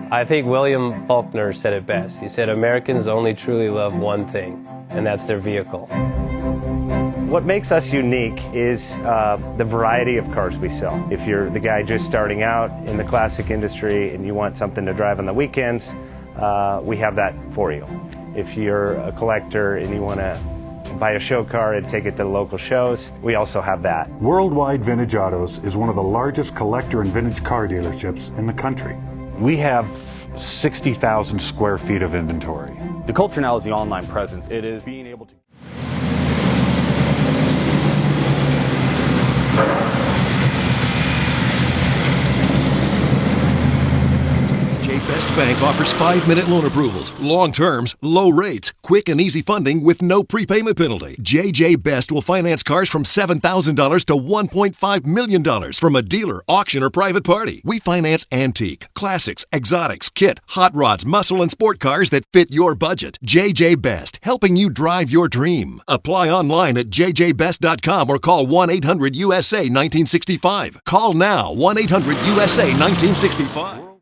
I think William Faulkner said it best. He said, Americans only truly love one thing, and that's their vehicle. What makes us unique is the variety of cars we sell. If you're the guy just starting out in the classic industry and you want something to drive on the weekends, we have that for you. If you're a collector and you want to buy a show car and take it to the local shows, we also have that. Worldwide Vintage Autos is one of the largest collector and vintage car dealerships in the country. We have 60,000 square feet of inventory. The culture now is the online presence. It is being able to... Best Bank offers 5-minute loan approvals, long terms, low rates, quick and easy funding with no prepayment penalty. JJ Best will finance cars from $7,000 to $1.5 million from a dealer, auction, or private party. We finance antique, classics, exotics, kit, hot rods, muscle, and sport cars that fit your budget. JJ Best, helping you drive your dream. Apply online at jjbest.com or call 1-800-USA-1965. Call now, 1-800-USA-1965.